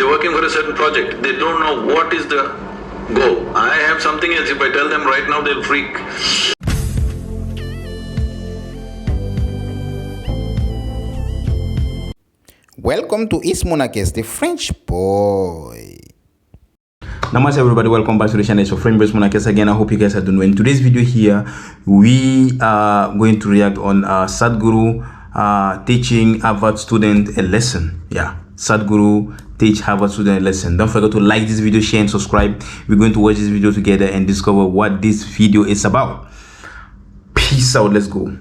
They're working for a certain project, they don't know what is the goal. I have something else, if I tell them right now, they'll freak. Welcome to Ismonakes, the French boy. Namaste everybody, welcome back to the channel. So French boy Ismonakes again. I hope you guys are doing well. In today's video here, we are going to react on Sadhguru teaching Harvard student a lesson. Yeah, Sadhguru teach Harvard student a lesson. Don't forget to like this video, share and subscribe. We're going to watch this video together and discover what this video is about. Peace out, let's go.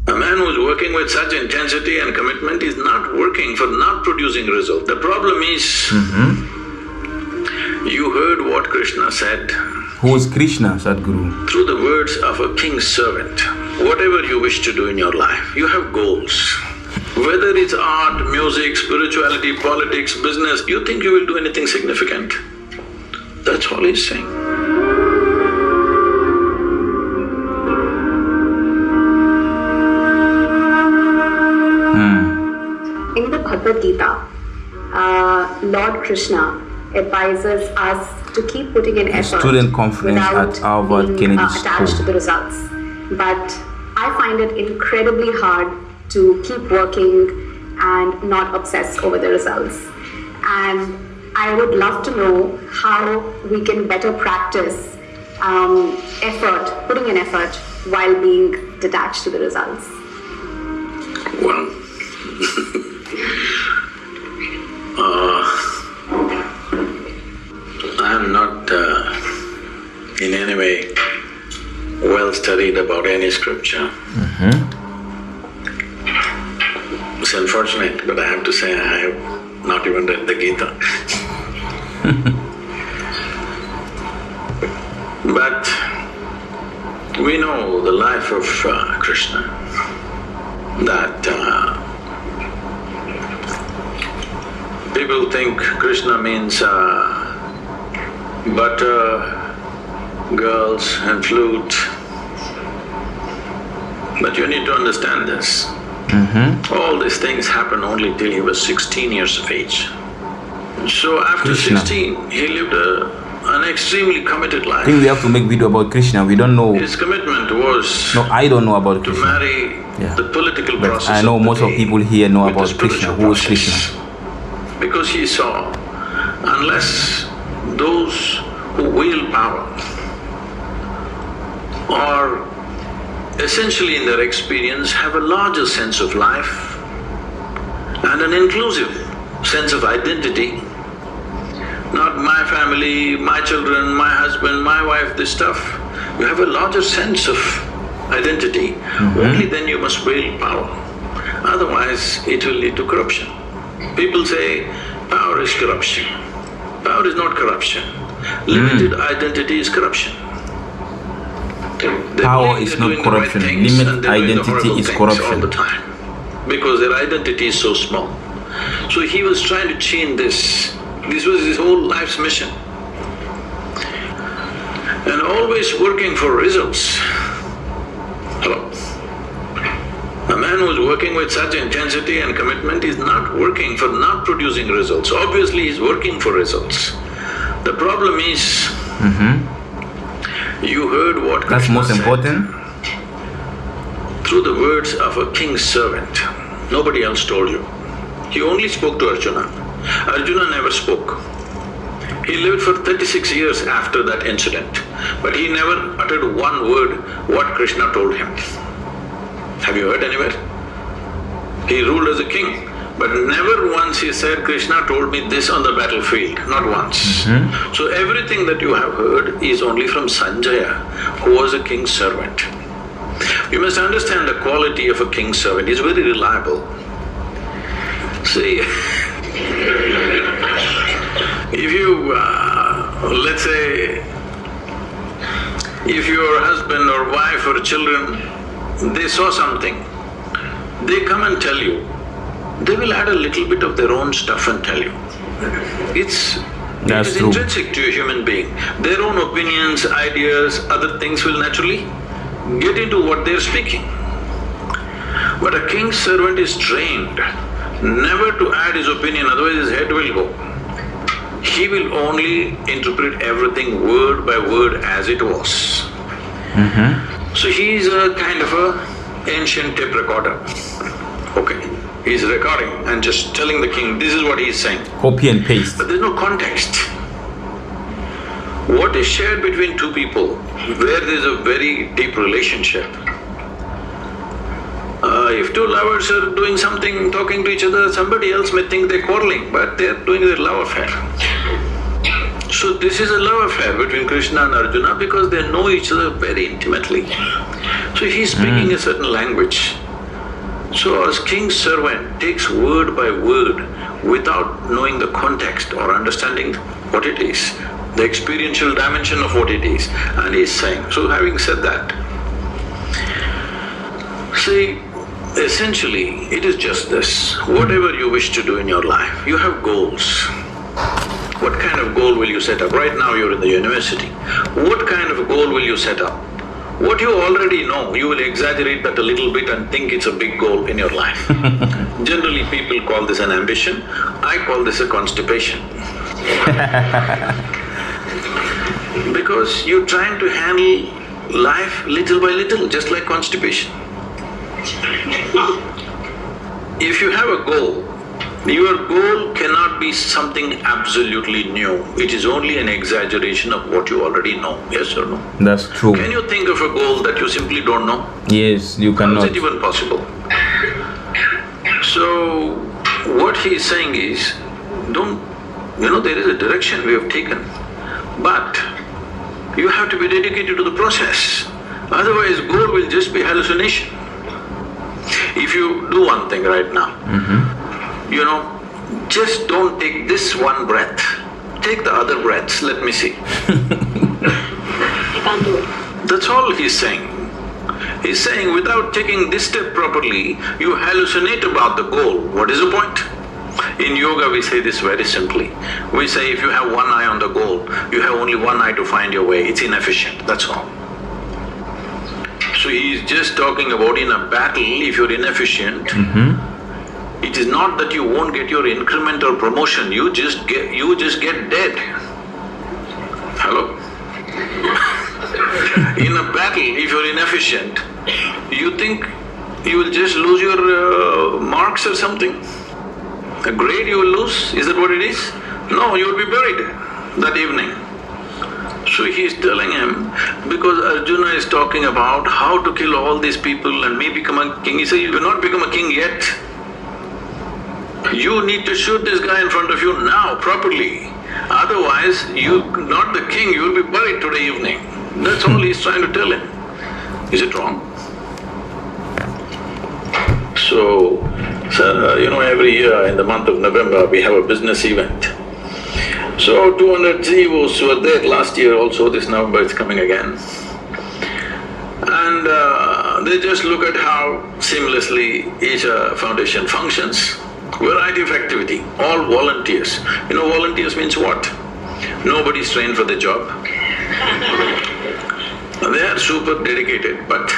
A man who's working with such intensity and commitment is not working for not producing result. The problem is, you heard what Krishna said. Who is Krishna, Sadhguru? Through the words of a king's servant, whatever you wish to do in your life, you have goals. Whether it's art, music, spirituality, politics, business, you think you will do anything significant? That's all he's saying. In the Bhagavad Gita, Lord Krishna advises us to keep putting in effort student conference without at Harvard being Kennedy attached School. to the results. But I find it incredibly hard to keep working and not obsess over the results. And I would love to know how we can better practice putting in effort while being detached to the results. Well, I'm not in any way well studied about any scripture. It's unfortunate, but I have to say I have not even read the Gita. But we know the life of Krishna, that people think Krishna means butter, girls and flute. But you need to understand this. All these things happened only till he was 16 years of age. So after Krishna. 16, he lived an extremely committed life. I think we have to make video about Krishna. We don't know. His commitment was No, I don't know about to Krishna. marry the political But process. I know of the most of day people here know with the about Krishna. spiritual Who is process. Krishna? Because he saw, unless those who wield power are essentially in their experience have a larger sense of life and an inclusive sense of identity, not my family, my children, my husband, my wife, this stuff. You have a larger sense of identity, only then you must wield power. Otherwise, it will lead to corruption. People say, power is corruption. Power is not corruption. Limited identity is corruption. They Power believe is they're not doing the right corruption. things Limited and they're doing the identity horrible is things corruption. all the time, because their identity is so small. So he was trying to change this. This was his whole life's mission. And always working for results. Hello? A man who's working with such intensity and commitment is not working for not producing results. Obviously, he's working for results. The problem is, you heard what That's Krishna most said. important. Through the words of a king's servant. Nobody else told you. He only spoke to Arjuna. Arjuna never spoke. He lived for 36 years after that incident, but he never uttered one word what Krishna told him. Have you heard anywhere? He ruled as a king, but never once he said, Krishna told me this on the battlefield, not once. So everything that you have heard is only from Sanjaya, who was a king's servant. You must understand the quality of a king's servant, he's very reliable. See, if you, let's say, if your husband or wife or children, they saw something, they come and tell you, they will add a little bit of their own stuff and tell you. It is true. intrinsic to a human being. Their own opinions, ideas, other things will naturally get into what they're speaking. But a king's servant is trained never to add his opinion, otherwise his head will go. He will only interpret everything word by word as it was. So he is a kind of a ancient tape recorder. Okay, he's recording and just telling the king, this is what he's saying. Copy and paste. But there's no context. What is shared between two people where there's a very deep relationship? If two lovers are doing something, talking to each other, somebody else may think they're quarreling, but they're doing their love affair. So this is a love affair between Krishna and Arjuna because they know each other very intimately. So he's speaking a certain language. So our king's servant takes word by word without knowing the context or understanding what it is, the experiential dimension of what it is, and he's saying. So having said that, see, essentially it is just this, whatever you wish to do in your life, you have goals. What kind of goal will you set up? Right now you're in the university. What kind of goal will you set up? What you already know, you will exaggerate that a little bit and think it's a big goal in your life. Generally people call this an ambition, I call this a constipation. Because you're trying to handle life little by little, just like constipation. If you have a goal, your goal cannot be something absolutely new. It is only an exaggeration of what you already know, yes or no? That's true. Can you think of a goal that you simply don't know? Yes, you cannot. How is it even possible? So, what he is saying is, there is a direction we have taken, but you have to be dedicated to the process. Otherwise, goal will just be hallucination. If you do one thing right now, just don't take this one breath, take the other breaths, let me see. That's all he's saying. He's saying without taking this step properly, you hallucinate about the goal. What is the point? In yoga we say this very simply. We say if you have one eye on the goal, you have only one eye to find your way, it's inefficient, that's all. So he's just talking about in a battle, if you're inefficient, it is not that you won't get your increment or promotion, you just get dead. Hello? In a battle, if you're inefficient, you think you will just lose your marks or something? A grade you will lose, is that what it is? No, you will be buried that evening. So he is telling him, because Arjuna is talking about how to kill all these people and me become a king, he says, you will not become a king yet. You need to shoot this guy in front of you now, properly. Otherwise, you're not the king, you will be buried today evening. That's all he's trying to tell him. Is it wrong? So, every year in the month of November, we have a business event. So 200 CEOs were there last year also, this November it's coming again. And they just look at how seamlessly each foundation functions. Variety of activity, all volunteers. Volunteers means what? Nobody's trained for the job. They are super dedicated, but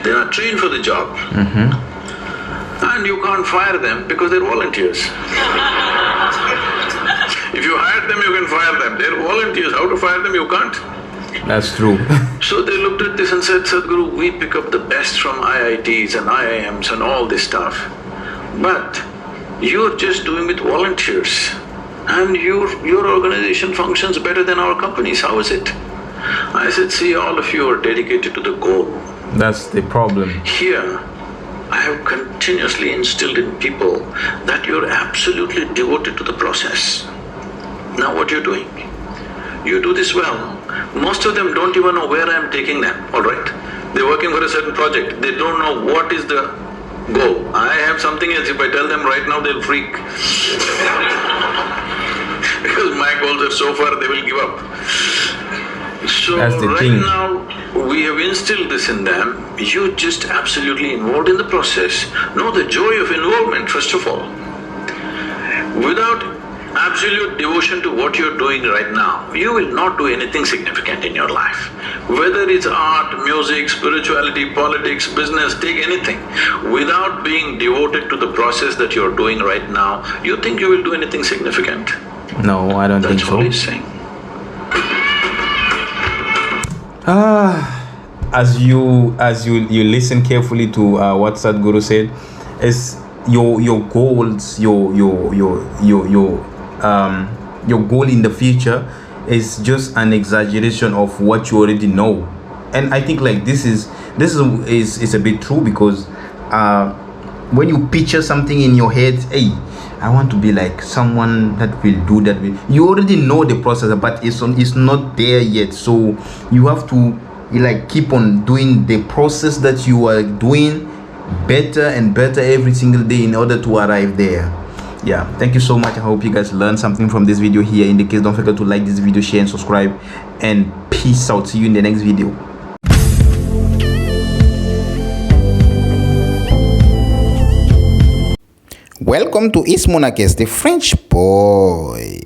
they are trained for the job. And you can't fire them because they're volunteers. If you hire them, you can fire them. They're volunteers, how to fire them, you can't. That's true. So they looked at this and said, Sadhguru, we pick up the best from IITs and IIMs and all this stuff, but you're just doing with volunteers and your organization functions better than our companies, how is it? I said, see, all of you are dedicated to the goal. That's the problem. Here, I have continuously instilled in people that you're absolutely devoted to the process. Now what you're doing, you do this well. Most of them don't even know where I'm taking them, all right? They're working for a certain project, they don't know what is the goal. I have something else, if I tell them right now, they'll freak. Because my goals are so far, they will give up. So right now, we have instilled this in them, you just absolutely involved in the process. Know the joy of involvement, first of all. Without absolute devotion to what you're doing right now, you will not do anything significant in your life. Whether it's art, music, spirituality, politics, business, take anything. Without being devoted to the process that you're doing right now, you think you will do anything significant? No, I don't think That's so. all he's saying. As you listen carefully to what Sadhguru said, is your goals, your goal in the future is just an exaggeration of what you already know. And I think like this is a bit true, because when you picture something in your head, hey, I want to be like someone that will do that. You already know the process, but it's not there yet. So you have to like keep on doing the process that you are doing better and better every single day in order to arrive there. Yeah, thank you so much. I hope you guys learned something from this video here. In the case, don't forget to like this video, share and subscribe, and peace out. See you in the next video. Welcome to Is Monakes, the French boy.